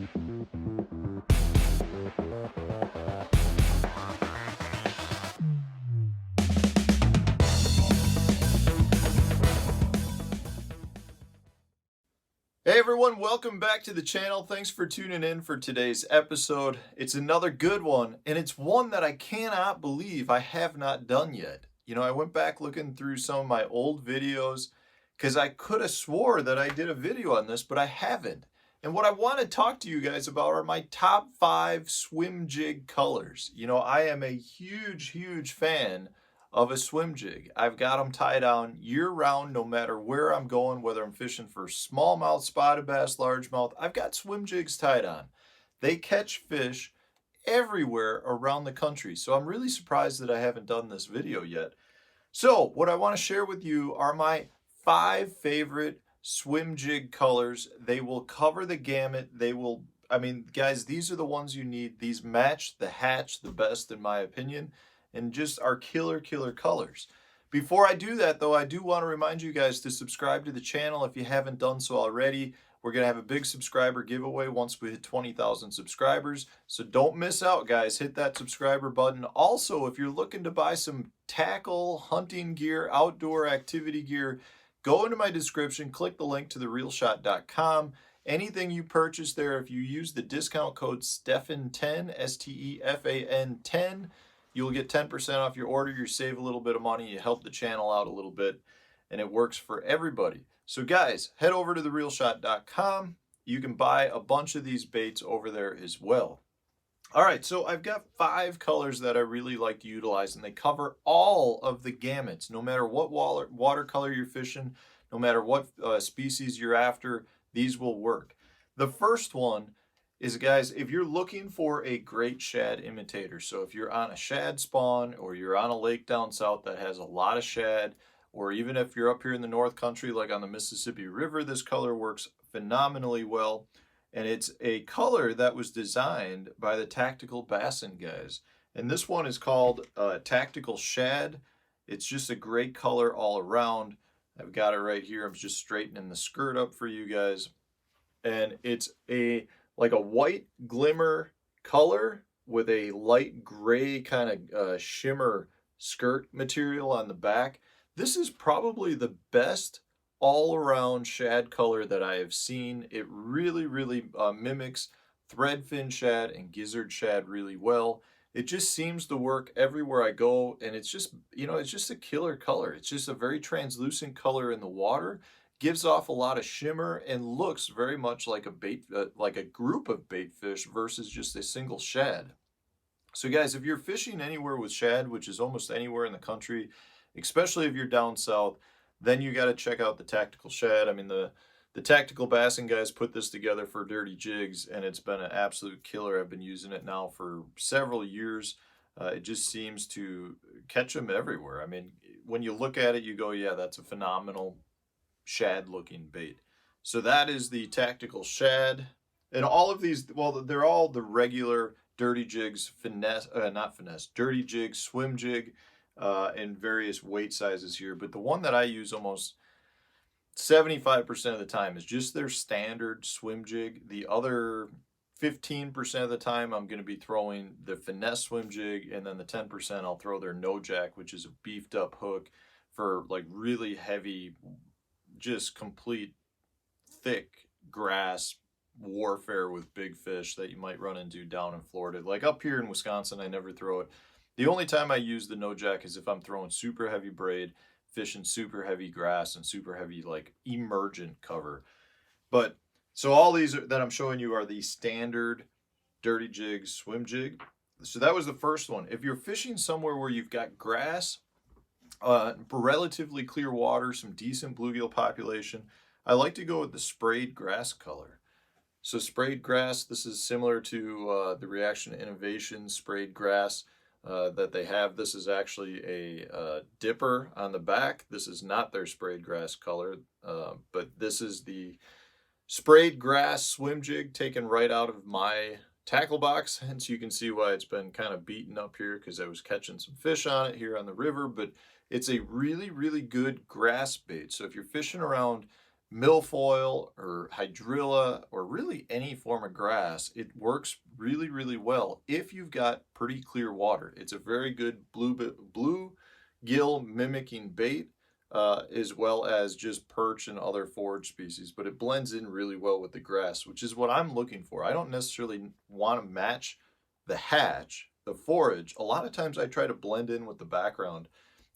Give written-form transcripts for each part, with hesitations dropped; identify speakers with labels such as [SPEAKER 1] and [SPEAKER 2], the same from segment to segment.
[SPEAKER 1] Hey everyone, welcome back to the channel. Thanks for tuning in for today's episode. It's another good one, and it's one that I cannot believe I have not done yet. You know, I went back looking through some of my old videos because I could have swore that I did a video on this, but I haven't. And what I want to talk to you guys about are my top 5 swim jig colors. You know, I am a huge fan of a swim jig. I've got them tied down year round, no matter where I'm going, whether I'm fishing for smallmouth, spotted bass, largemouth. I've got swim jigs tied on. They catch fish everywhere around the country. So I'm really surprised that I haven't done this video yet. So what I want to share with you are my 5 favorite swim jig colors. They will cover the gamut. I mean, guys, these are the ones you need. These match the hatch the best in my opinion, and just are killer colors. Before I do that though, I do want to remind you guys to subscribe to the channel if you haven't done so already. We're going to have a big subscriber giveaway once we hit 20,000 subscribers. So don't miss out, guys. Hit that subscriber button. Also, if you're looking to buy some tackle, hunting gear, outdoor activity gear, go into my description, click the link to therealshot.com. Anything you purchase there, if you use the discount code STEFAN10, S-T-E-F-A-N 10, you'll get 10% off your order. You save a little bit of money. You help the channel out a little bit, and it works for everybody. So guys, head over to therealshot.com. You can buy a bunch of these baits over there as well. All right, so I've got 5 colors that I really like to utilize, and they cover all of the gamuts. No matter what watercolor you're fishing, no matter what species you're after, these will work. The first one is, guys, if you're looking for a great shad imitator, so if you're on a shad spawn or you're on a lake down south that has a lot of shad, or even if you're up here in the North Country like on the Mississippi River, this color works phenomenally well. And it's a color that was designed by the Tactical Bassin guys. And this one is called Tactical Shad. It's just a great color all around. I've got it right here. I'm just straightening the skirt up for you guys. And it's like a white glimmer color with a light gray kind of shimmer skirt material on the back. This is probably the best all-around shad color that I have seen. It really mimics threadfin shad and gizzard shad really well. It just seems to work everywhere I go, and it's just, you know, it's just a killer color. It's just a very translucent color in the water. Gives off a lot of shimmer and looks very much like a bait, like a group of bait fish versus just a single shad. So guys, if you're fishing anywhere with shad, which is almost anywhere in the country, especially if you're down south, then you got to check out the Tactical Shad. I mean, the Tactical Bassin guys put this together for Dirty Jigs, and it's been an absolute killer. I've been using it now for several years. It just seems to catch them everywhere. I mean, when you look at it, you go, yeah, that's a phenomenal shad looking bait. So that is the Tactical Shad. And all of these, well, they're all the regular Dirty Jigs Dirty Jig, swim jig, in various weight sizes here. But the one that I use almost 75% of the time is just their standard swim jig. The other 15% of the time I'm going to be throwing the finesse swim jig, and then the 10% I'll throw their no jack, which is a beefed up hook for like really heavy, just complete thick grass warfare with big fish that you might run into down in Florida. Like up here in Wisconsin, I never throw it. The only time I use the no jack is if I'm throwing super heavy braid, fishing super heavy grass and super heavy like emergent cover. But so all these that I'm showing you are the standard Dirty Jigs swim jig. So that was the first one. If you're fishing somewhere where you've got grass, relatively clear water, some decent bluegill population, I like to go with the sprayed grass color. So sprayed grass, this is similar to the Reaction Innovation sprayed grass that they have. This is actually a dipper on the back. This is not their sprayed grass color, but this is the sprayed grass swim jig taken right out of my tackle box. Hence you can see why it's been kind of beaten up here, because I was catching some fish on it here on the river. But it's a really good grass bait. So if you're fishing around milfoil or hydrilla or really any form of grass, it works really, really well if you've got pretty clear water. It's a very good bluegill mimicking bait, as well as just perch and other forage species, but it blends in really well with the grass, which is what I'm looking for. I don't necessarily want to match the hatch, the forage. A lot of times I try to blend in with the background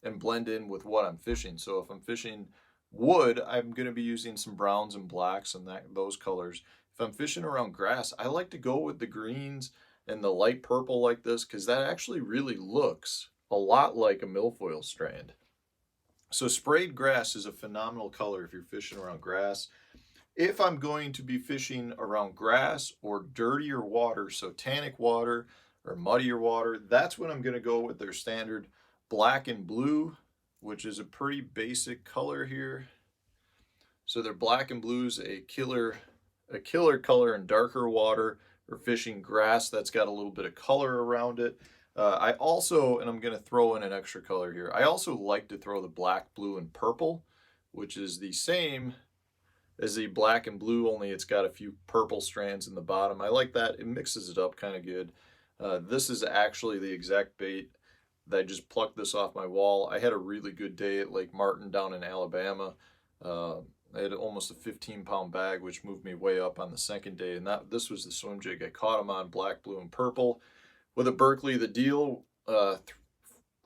[SPEAKER 1] and blend in with what I'm fishing. So if I'm fishing wood, I'm going to be using some browns and blacks and those colors. If I'm fishing around grass, I like to go with the greens and the light purple like this, because that actually really looks a lot like a milfoil strand. So sprayed grass is a phenomenal color if you're fishing around grass. If I'm going to be fishing around grass or dirtier water, so Tanic water or muddier water, that's when I'm going to go with their standard black and blue, which is a pretty basic color here. So their black and blue is a killer color in darker water, or fishing grass that's got a little bit of color around it. I also, and I'm going to throw in an extra color here, I also like to throw the black, blue, and purple, which is the same as the black and blue, only it's got a few purple strands in the bottom. I like that. It mixes it up kind of good. This is actually the exact bait that I just plucked this off my wall. I had a really good day at Lake Martin down in Alabama. I had almost a 15-pound bag, which moved me way up on the second day. And this was the swim jig I caught them on, black, blue, and purple. With a Berkeley the Deal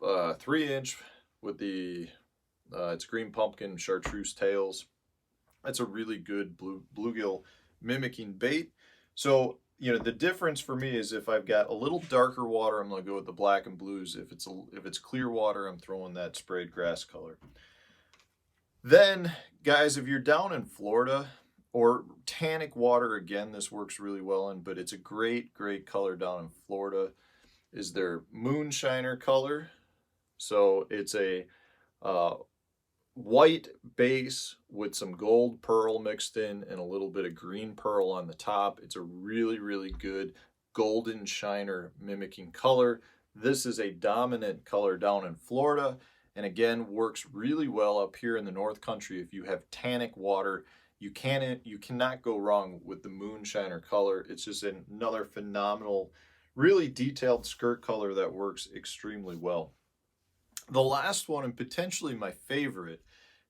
[SPEAKER 1] 3-inch with the it's green pumpkin chartreuse tails. That's a really good bluegill mimicking bait. So, you know, the difference for me is if I've got a little darker water, I'm going to go with the black and blues. If it's clear water, I'm throwing that sprayed grass color. Then, guys, if you're down in Florida, or Tanic water, again, this works really well in, but it's a great, great color down in Florida, is their Moonshiner color. So it's a white base with some gold pearl mixed in and a little bit of green pearl on the top. It's a really, really good golden shiner mimicking color. This is a dominant color down in Florida, and again, works really well up here in the North Country. If you have Tanic water, you cannot go wrong with the Moonshiner color. It's just another phenomenal, really detailed skirt color that works extremely well. The last one, and potentially my favorite,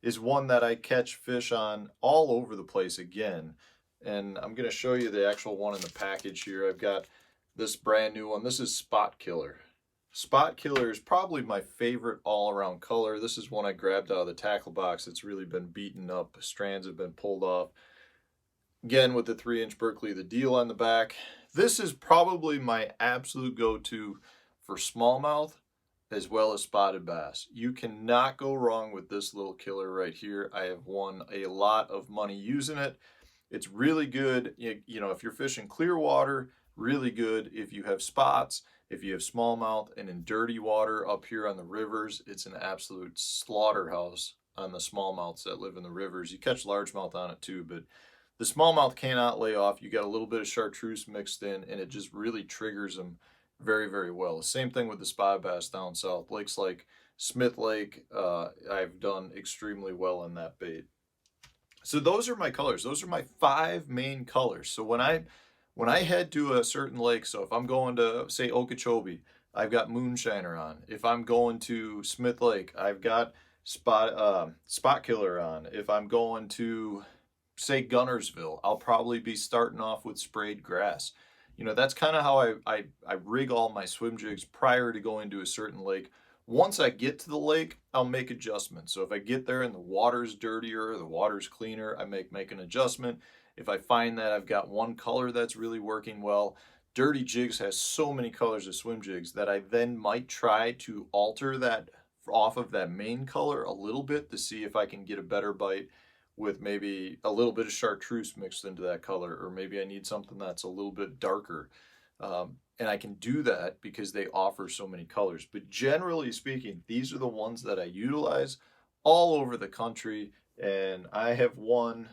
[SPEAKER 1] is one that I catch fish on all over the place again. And I'm going to show you the actual one in the package here. I've got this brand new one. This is Spot Killer. Spot Killer is probably my favorite all-around color. This is one I grabbed out of the tackle box. It's really been beaten up. Strands have been pulled off. Again, with the 3-inch Berkeley the Deal on the back. This is probably my absolute go-to for smallmouth as well as spotted bass. You cannot go wrong with this little killer right here. I have won a lot of money using it. It's really good, you know, if you're fishing clear water, really good. If you have spots, if you have smallmouth, and in dirty water up here on the rivers, it's an absolute slaughterhouse on the smallmouths that live in the rivers. You catch largemouth on it too, but the smallmouth cannot lay off. You got a little bit of chartreuse mixed in, and it just really triggers them very, very well. Same thing with the spotted bass down south. Lakes like Smith Lake, I've done extremely well in that bait. So those are my colors. Those are my 5 main colors. So when I head to a certain lake, so if I'm going to, say, Okeechobee, I've got Moonshiner on. If I'm going to Smith Lake, I've got Spot Killer on. If I'm going to, say, Gunnersville, I'll probably be starting off with sprayed grass. You know, that's kind of how I rig all my swim jigs prior to going to a certain lake. Once I get to the lake, I'll make adjustments. So if I get there and the water's dirtier, the water's cleaner, I make an adjustment. If I find that I've got one color that's really working well, Dirty Jigs has so many colors of swim jigs that I then might try to alter that off of that main color a little bit to see if I can get a better bite with maybe a little bit of chartreuse mixed into that color, or maybe I need something that's a little bit darker. And I can do that because they offer so many colors. But generally speaking, these are the ones that I utilize all over the country, and I have won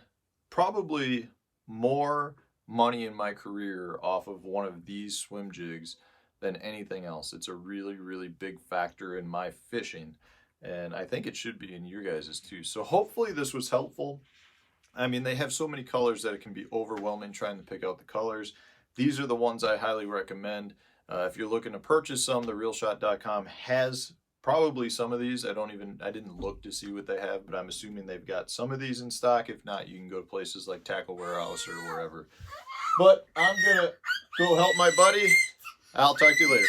[SPEAKER 1] probably more money in my career off of one of these swim jigs than anything else. It's a really, really big factor in my fishing, and I think it should be in your guys's too. So hopefully this was helpful. I mean, they have so many colors that it can be overwhelming trying to pick out the colors. These are the ones I highly recommend. If you're looking to purchase some, therealshot.com has probably some of these. I didn't look to see what they have, but I'm assuming they've got some of these in stock. If not, you can go to places like Tackle Warehouse or wherever. But I'm gonna go help my buddy. I'll talk to you later.